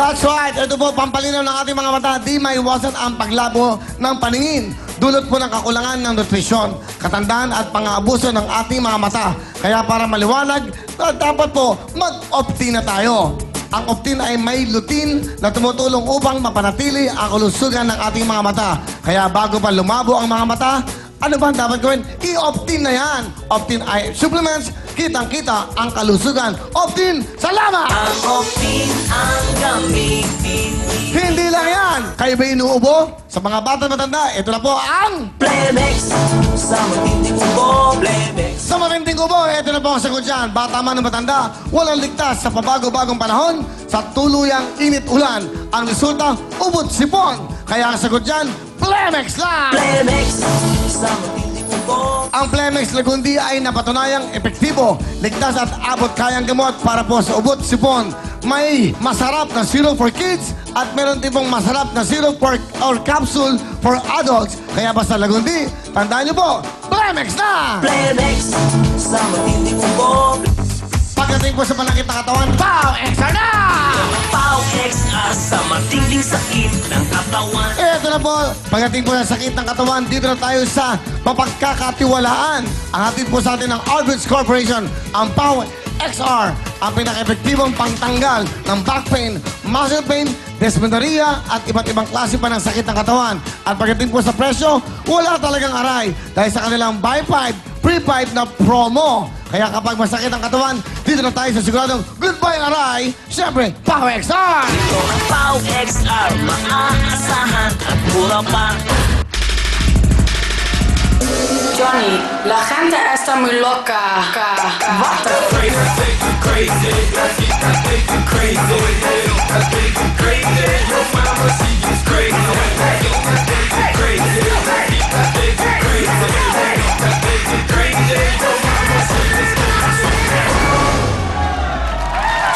That's right. Ito po, pampalinaw ng ating mga mata. Di maiwasan ang paglabo ng paningin. Dulot po ng kakulangan ng nutrisyon, katandaan at pang-aabuso ng ating mga mata. Kaya para maliwanag, dapat po mag-Optin na tayo. Ang Optin ay may lutein na tumutulong upang mapanatili ang kalusugan ng ating mga mata. Kaya bago pa lumabo ang mga mata, ano ba ang dapat gawin? I-Optin na yan. Optin Eye Supplements, kitang-kita ang kalusugan. Optin, salamat! Ang Optin ang gamitin. Hindi lang yan. Kayo ba inuubo? Sa mga bata matanda, ito na po ang... Plemex, sa matinding ubo, Plemex. Sa matinding ubo, ito na po ang sagot dyan. Bata man o matanda, walang ligtas sa pabago-bagong panahon. Sa tuluyang init ulan, ang resulta, ubot sipon. Kaya ang sagot dyan, Plemex lang! Plemex, sa matinding ubo. Ang Plemex Lagundi ay napatunayang epektibo, ligtas at abot kayang gamot para po sa ubot sipon. May masarap na syrup for kids at meron din pong masarap na syrup or capsule for adults. Kaya basta Lagundi, tandaan niyo po, Plemex na! Plemex, sa matinding ubo. Pagdating po sa panakit na katawan, Pow! Extra na! Pau XR sa matinding sakit ng katawan. Ito na po, pagdating po sa sakit ng katawan, dito na tayo sa mapagkakatiwalaan. Ang hatid po sa atin ng Aldrich Corporation, ang Pow XR, ang pinaka-epektibong pangtanggal ng back pain, muscle pain, dysmenorrhea at iba't ibang klase pa ng sakit ng katawan. At pagdating po sa presyo, wala talagang aray dahil sa kanilang buy 5, free 5 na promo. Kaya kapag masakit ang katawan, dito na tayo sa siguradong goodbye aray, siyempre, Pow XR! Ito ang Pau XR, maaasahan at mura pa. Johnny, la gente está muy loca.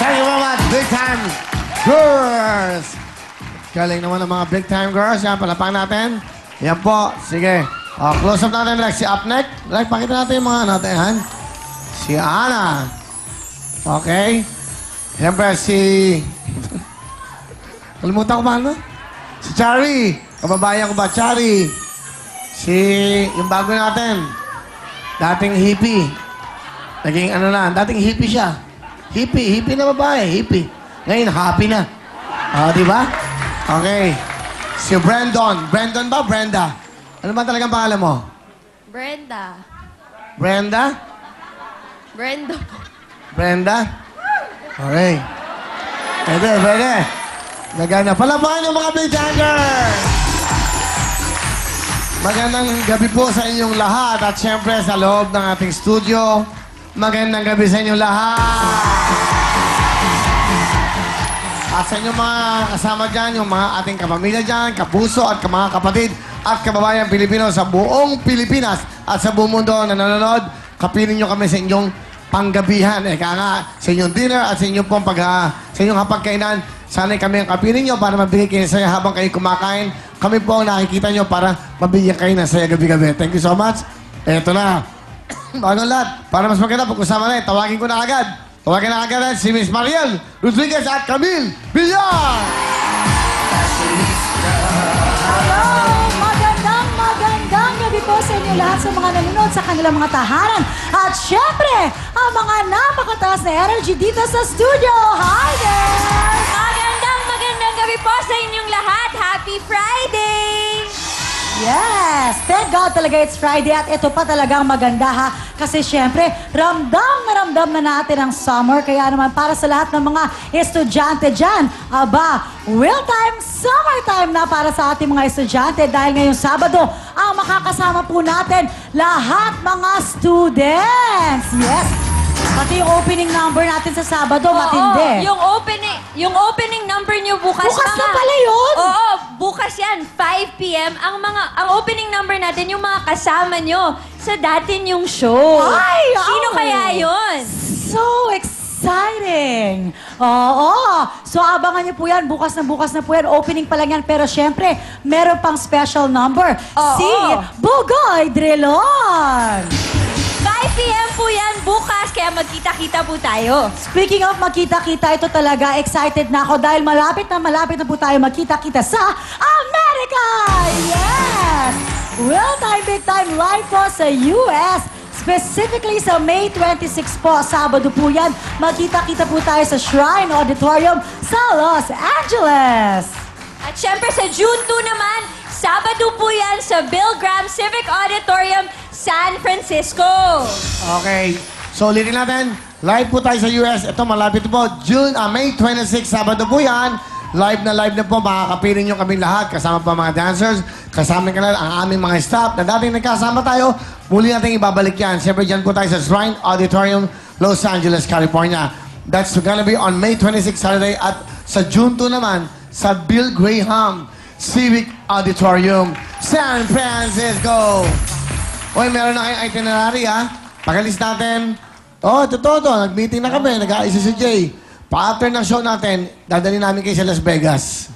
Thank you very much, big time girls! Galing naman ang mga big time girls. Yan, palapang natin. Yan po, sige. Close up natin, like si Upneck. Like, pakita natin yung mga natin, han? Si Ana. Okay. Siyempre, si... Kalimutan ko ba, ano? Si Chari. Kababayan ko ba, Chari? Si... Yung bago natin. Dating hippie. Naging ano na, dating hippie siya. Hippie na babae, hippie. Ngayon, happy na. Di ba? Okay. Si Brandon. Brandon ba? Brenda? Ano ba talagang pangalan mo? Brenda. Brenda? Brenda. Brenda? Okay. Pwede. Maganda. Palabahan yung mga big tankers! Magandang gabi po sa inyong lahat at syempre sa loob ng ating studio. Magandang gabi sa inyong lahat! At sa inyong mga kasama dyan, yung mga ating kapamilya dyan, kapuso at mga kapatid at kababayan Pilipino sa buong Pilipinas at sa buong mundo na nanonood, kapiling nyo kami sa inyong panggabihan. Kaya nga, sa inyong dinner at sa inyong pong sa inyong hapagkainan, sana'y kami ang kapiling nyo para mabigay kayo ng saya habang kayo kumakain. Kami po ang nakikita nyo para mabigyan kayo ng saya gabi-gabi. Thank you so much. Eto na. Bagong lahat. Para mas maganda, pag-usama na tawagin ko na agad. Tawagin na agad si Miss Mariel Rodriguez at Camille Villar! Hello! Magandang gabi po sa inyo lahat sa mga nanonood sa kanilang mga tahanan. At syempre, ang mga napakataas na energy dito sa studio. Hi there! Magandang gabi po sa inyong lahat. Happy Friday! Yes! Thank God talaga it's Friday at ito pa talagang maganda ha. Kasi syempre, ramdam na natin ang summer. Kaya naman para sa lahat ng mga estudyante dyan, aba, real-time summertime na para sa ating mga estudyante. Dahil ngayong Sabado, ang makakasama po natin lahat mga students. Yes! Pati yung opening number natin sa Sabado, matindi. Yung opening number niyo bukas. Bukas na pala yun? Oo, bukas yan, 5 p.m. Ang opening number natin, yung mga kasama niyo sa dati niyong show. Ay, Sino oh. kaya yun? So exciting! Oo. So abangan niyo po yan. Bukas na po yan. Opening pa lang yan. Pero syempre, meron pang special number. Oo. Si Bugoy Drilon. 5 p.m. po yan bukas, kaya magkita-kita po tayo. Speaking of makita-kita, ito talaga, excited na ako dahil malapit na po tayo magkita-kita sa Amerika! Yes! Real time, big time live po sa US. Specifically sa May 26 po, Sabado po yan. Magkita-kita po tayo sa Shrine Auditorium sa Los Angeles. At syempre sa June 2 naman, Sabado po yan sa Bill Graham Civic Auditorium, San Francisco. Okay. So, ulitin natin. Live po tayo sa US. Ito, malapit po. May 26, Sabado po yan. Live na po. Makakapiling nyo kaming lahat. Kasama pa mga dancers. Kasama ka na ang aming mga staff na dating nagkasama tayo. Muli natin ibabalik yan. Siyempre, dyan po tayo sa Shrine Auditorium, Los Angeles, California. That's gonna be on May 26, Saturday. At sa June 2 naman, sa Bill Graham Civic Auditorium, San Francisco. Hoy, meron na kayong itinerary, ha? Pag-alis natin. Oh, totoo to. Nag-meeting na kami. Nag-aayos si Jay. Pa-after ng show natin, dadali namin kayo sa Las Vegas.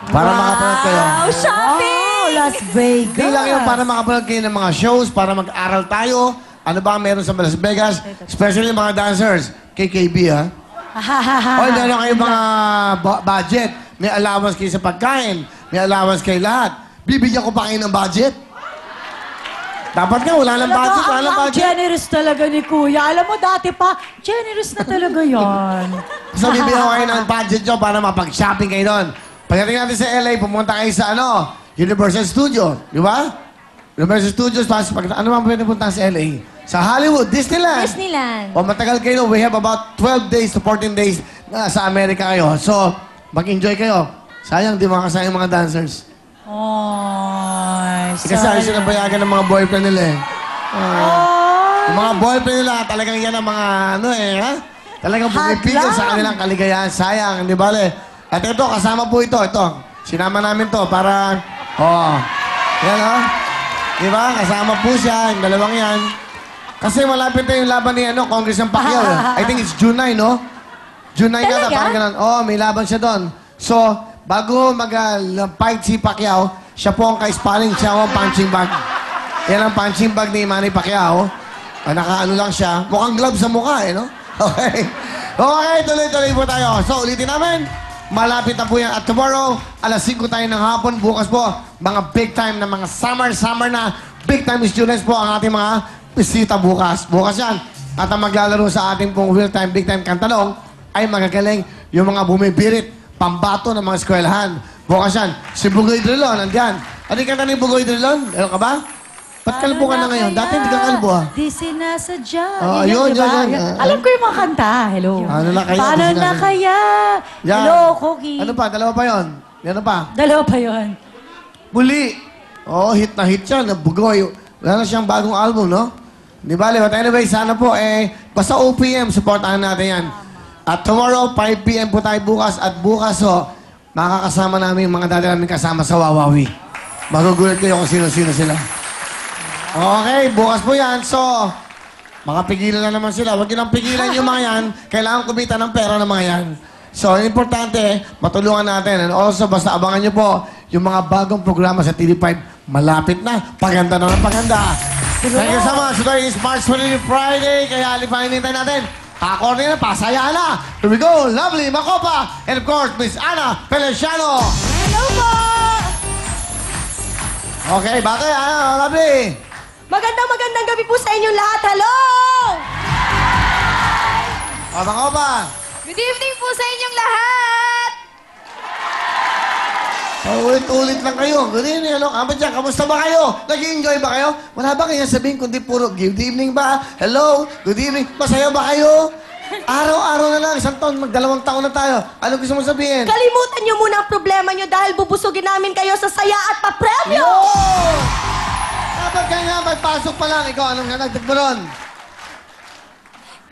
Para makapanood kayo. Wow, shopping! Oh, Las Vegas. Hindi lang yun para makapanood kayo ng mga shows, para mag-aral tayo. Ano ba ang meron sa Las Vegas? Especially mga dancers. KKB, ha? Hoy, meron kayong mga budget. May allowance kayo sa pagkain. May allowance kayo lahat. Bibigyan ko pa kayo ng budget. Dapat nga, wala lang budget, wala lang Ang budget. generous talaga ni Kuya. Alam mo, dati pa, generous na talaga yon. So, bibigyan ko kayo ng budget nyo para mapag-shopping kayo doon. Pagdating natin sa LA, pumunta kayo sa Universal Studios. Di ba? Universal Studios, tapos ano man pwede punta sa LA? Sa Hollywood, Disneyland. Disneyland. O matagal kayo, we have about 12 days to 14 days na sa Amerika kayo. So, mag-enjoy kayo. Sayang, di makasayang mga dancers. Oh, Kasi ayos na bayagan ng mga boyfriend nila eh. Yung mga boyfriend nila, talagang yan ang mga ha? Talagang pumipigil sa kanilang kaligayahan. Sayang, di ba le? At ito, kasama po ito. Sinama namin to para, yan Di ba? Kasama po siya, yung dalawang yan. Kasi malapit na yung laban ni Congressman Pacquiao. I think it's June 9, no? June 9 yata, Talaga? parang ganun. May laban siya doon. So, bago mag-fight si Pacquiao, siya po ang ka-sparring, siya ang punching bag. Yan ang punching bag ni Manny Pacquiao. Nakaano lang siya. Mukhang glove sa mukha, no? Okay. Okay, tuloy-tuloy po tayo. So, ulitin namin. Malapit na po yan. At tomorrow, alas 5 tayo ng hapon. Bukas po, mga big time na mga summer na big time students po ang ating mga bisita bukas. Bukas yan. At ang maglalaro sa ating pong real time, big time kantalong ay magagaling yung mga bumibirit, pambato ng mga eskwelahan. Bukas yan. Si Bugoy Drilon, nandyan. Ano yung kanta ni Bugoy Drilon? Ano ka ba? Ba't kalbo ka na ngayon? Dati hindi ka kalbo, ha? Di sinasadya. Yun. Alam ko yung mga kanta. Hello. Ano na kaya? Paano Di na sinasadya. kaya? Yan. Hello, Cookie. Ano pa? Dalawa pa yon. Ano pa? Dalawa pa yun. Muli. Hit na hit siya. Bugoy. Wala na siyang bagong album, no? Di ba? But anyway, sana po, basta OPM, supportahan natin yan. At tomorrow, 5 p.m. po tayo bukas. At bukas, makakasama namin yung mga dati namin kasama sa Wawawi. Magugulat kayo kung sino-sino sila. Okay, bukas po yan. So, makapigilan na naman sila. Huwag nyo nang pigilan yung mga yan. Kailangan kumita ng pera ng mga yan. So, importante, matulungan natin. And also, basta abangan nyo po yung mga bagong programa sa TV5. Malapit na. Paganda na ng paganda. Thank you so much. Today is March 20 Friday. Kaya alipahin natin. Kakorde na, pasaya na. Here we go. Lovely Makopa. And of course, Miss Ana Feliciano. Hello po! Okay, bakit? Lovely. Magandang gabi po sa inyong lahat. Hello! Makopa. Good evening po sa inyong lahat! Ulit-ulit lang kayo. Good evening, Kama dyan, kamusta ba kayo? Nag-enjoy ba kayo? Wala ba kaya sabihin kundi puro good evening ba? Hello? Good evening? Masaya ba kayo? Araw-araw na lang, isang taon, mag-2 taon na tayo. Ano gusto mo sabihin? Kalimutan niyo muna ang problema niyo dahil bubusugin namin kayo sa saya at papremyo! Yo! Dapat ka nga, magpasok pa lang. Ikaw, anong nanagdag mo ron?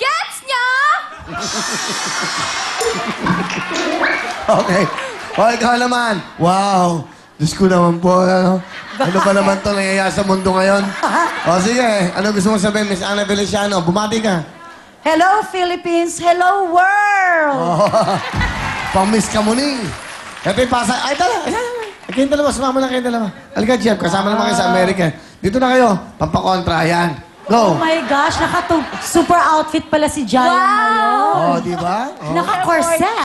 Gets nyo? Okay. Ikaw naman. Wow. Diyos ko naman po. Ano ba naman ito nangyayari sa mundo ngayon? Sige. Ano gusto mo sabihin, Miss Ana Feliciano? Bumati ka. Hello, Philippines. Hello, world. Pang-miss ka muning. Ito yung pasa. Ay, tala. Kayong dalawa. Sumama na kayong dalawa. Halika, Jeff. Kasama naman kayo sa Amerika. Dito na kayo. Pampakontra. Yan. Oh Go. my gosh, super outfit pala si Jaya ngayon. Oh, di ba? Oh. Naka-corset.